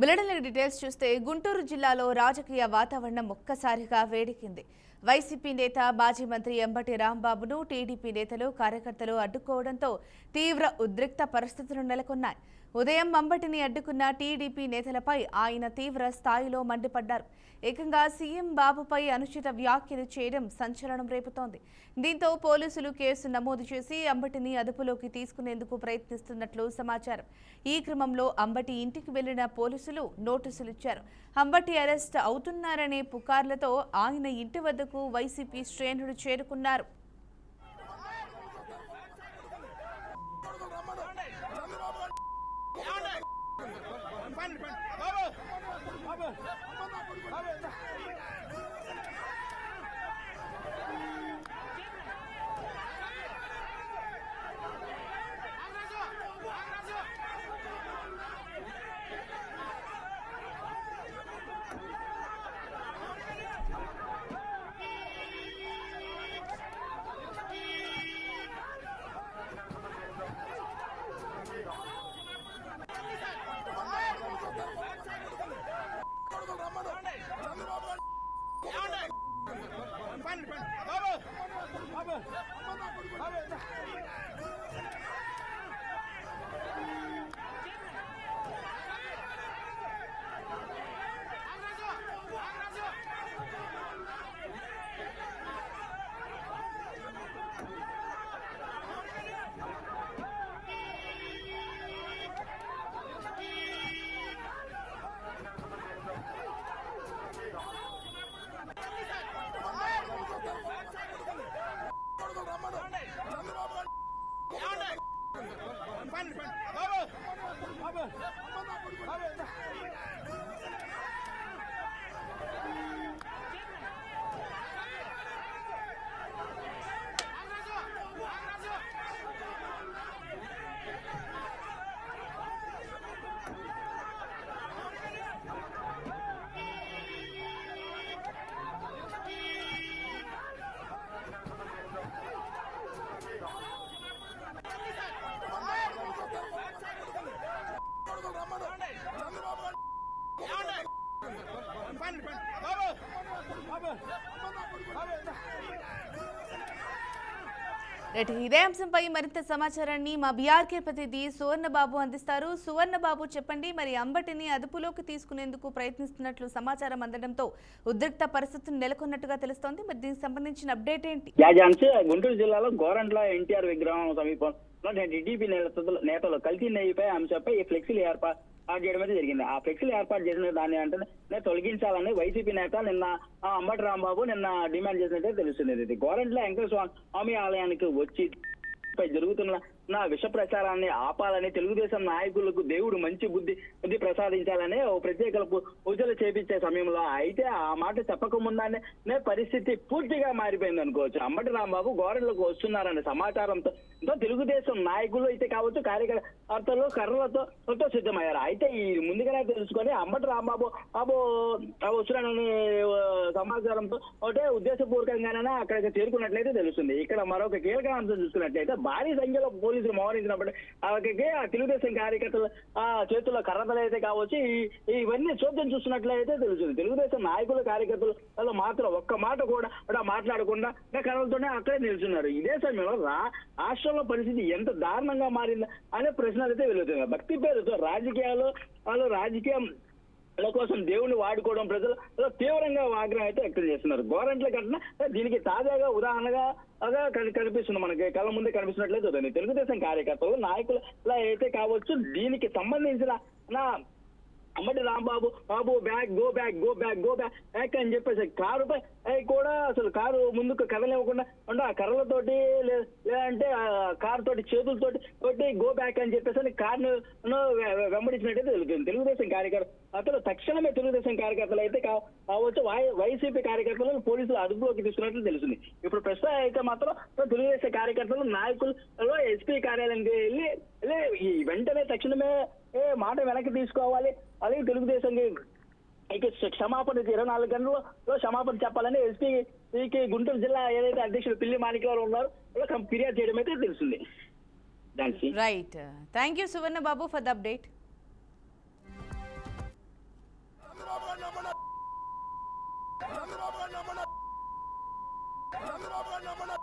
Bulletin details చూస్తే గుంటూరు జిల్లాలో రాజకీయ వాతావరణం ఒక్కసారిగా వేడెక్కింది. వైసీపీ నేత మాజీ మంత్రి అంబటి రాంబాబును టీడీపీ నేతలు కార్యకర్తలు అడ్డుకోవడంతో తీవ్ర ఉద్రిక్త పరిస్థితులు నెలకొన్నాయి. ఉదయం అంబటిని అడ్డుకున్న టీడీపీ నేతలపై ఆయన తీవ్ర స్థాయిలో మండిపడ్డారు. ఏకంగా సీఎం బాబుపై అనుచిత వ్యాఖ్యలు చేయడం సంచలనం రేపుతోంది. దీంతో పోలీసులు కేసు నమోదు చేసి అంబటిని అదుపులోకి తీసుకునేందుకు ప్రయత్నిస్తున్నట్లు సమాచారం. ఈ క్రమంలో అంబటి ఇంటికి వెళ్లిన పోలీసులు నోటీసులు ఇచ్చారు. అంబటి అరెస్ట్ అవుతున్నారనే పుకార్లతో ఆయన ఇంటి వద్దకు వైసీపీ శ్రేణులు చేరుకున్నారు. ఇదే అంశంపై మరింత సమాచారాన్ని మా బీఆర్కే ప్రతినిధి సువర్ణబాబు అందిస్తారు. సువర్ణబాబు, చెప్పండి, మరి అంబటిని అదుపులోకి తీసుకునేందుకు ప్రయత్నిస్తున్నట్లు సమాచారం అందడంతో ఉద్రిక్త పరిస్థితులు నెలకొన్నట్టుగా తెలుస్తోంది. మరి దీనికి సంబంధించిన అప్డేట్ ఏంటి? గుంటూరు జిల్లాలో గోరంట్ల ఎన్టీఆర్ విగ్రహం సమీపంలో టీడీపీ నేతలు కల్తీ నెయ్యిపై అంశంపై ఫ్లెక్సీలు ఏర్పాటు చేయడం అయితే జరిగింది. ఆ ఫ్లెక్సీలు ఏర్పాటు చేసిన దాన్ని అంటే తొలగించాలని వైసీపీ నేత నిన్న అంబటి రాంబాబు నిన్న డిమాండ్ చేసినట్టే తెలుస్తుంది. గోరంట్ల వెంకటేశ్వర స్వామి ఆలయానికి వచ్చి జరుగుతున్న విష ప్రచారాన్ని ఆపాలని, తెలుగుదేశం నాయకులకు దేవుడు మంచి బుద్ధి ప్రసాదించాలని ఓ ప్రత్యేక పూజలు చేపించే సమయంలో అయితే ఆ మాట చెప్పకముందానే పరిస్థితి పూర్తిగా మారిపోయింది అనుకోవచ్చు. అంబటి రాంబాబు గోరంట్లకు వస్తున్నారనే సమాచారంతో తెలుగుదేశం నాయకులు అయితే కావచ్చు, కార్యకర్తలు కర్రలతో సిద్ధమయ్యారు. అయితే ఈ ముందుగానే తెలుసుకొని అంబటి రాంబాబు వస్తున్నారనే సమాచారంతో ఒకటే ఉద్దేశపూర్వకంగానే అక్కడికి చేరుకున్నట్లయితే తెలుస్తుంది. ఇక్కడ మరొక కీలక అంశం చూసుకున్నట్లయితే భారీ సంఖ్యలో పోలీసులు మోహరించినప్పటికీ ఆ తెలుగుదేశం కార్యకర్తల చేతుల్లో కర్రతలు అయితే కావచ్చు, ఇవన్నీ చోద్యం చూస్తున్నట్లయితే తెలుస్తుంది. తెలుగుదేశం నాయకులు కార్యకర్తలు మాత్రం ఒక్క మాట కూడా మాట్లాడకుండా కర్రలతోనే అక్కడే నిల్చున్నారు. ఇదే సమయంలో రాష్ట్రంలో పరిస్థితి ఎంత దారుణంగా మారిందా అనే ప్రశ్నలు అయితే వెలుగుతున్నాయి. భక్తి పేరుతో రాజకీయం కోసం దేవుని వాడుకోవడం ప్రజలు తీవ్రంగా ఆగ్రహం అయితే వ్యక్తం చేస్తున్నారు. గోరంట్ల ఘటన దీనికి తాజాగా ఉదాహరణగా కనిపిస్తుంది, మనకి కళ్ళ ముందే కనిపిస్తున్నట్లయితే తెలుగుదేశం కార్యకర్తలు నాయకులు అయితే కావచ్చు, దీనికి సంబంధించిన అంబటి రాంబాబు గో బ్యాక్ అని చెప్పేసి కారుపై కూడా అసలు కారు ముందుకు కదలేకుండా ఆ కర్రలతోటి లేదంటే కారు తోటి చేతులతోటి గో బ్యాక్ అని చెప్పేసి కారును వెంబడించినట్టయితే తెలుస్తుంది. తెలుగుదేశం కార్యకర్తలు తక్షణమే తెలుగుదేశం కార్యకర్తలు అయితే కావచ్చు వైసీపీ కార్యకర్తలను పోలీసులు అదుపులోకి తీసుకున్నట్లు తెలుస్తుంది. ఇప్పుడు ప్రస్తుతం అయితే మాత్రం తెలుగుదేశం కార్యకర్తలు నాయకులు ఎస్పీ కార్యాలయానికి వెళ్ళి వెంటనే తక్షణమే మాట వెనక్కి తీసుకోవాలి, అలాగే తెలుగుదేశం క్షమాపణ 24 గంటల్లో క్షమాపణ చెప్పాలని ఎస్పీకి గుంటూరు జిల్లా ఏదైతే అధ్యక్షుడు పిల్లి మాణిక్యాలు ఉన్నారో ఫిర్యాదు చేయడం అయితే తెలుస్తుంది. Right, thank you Suvarna Babu for the update. Babu!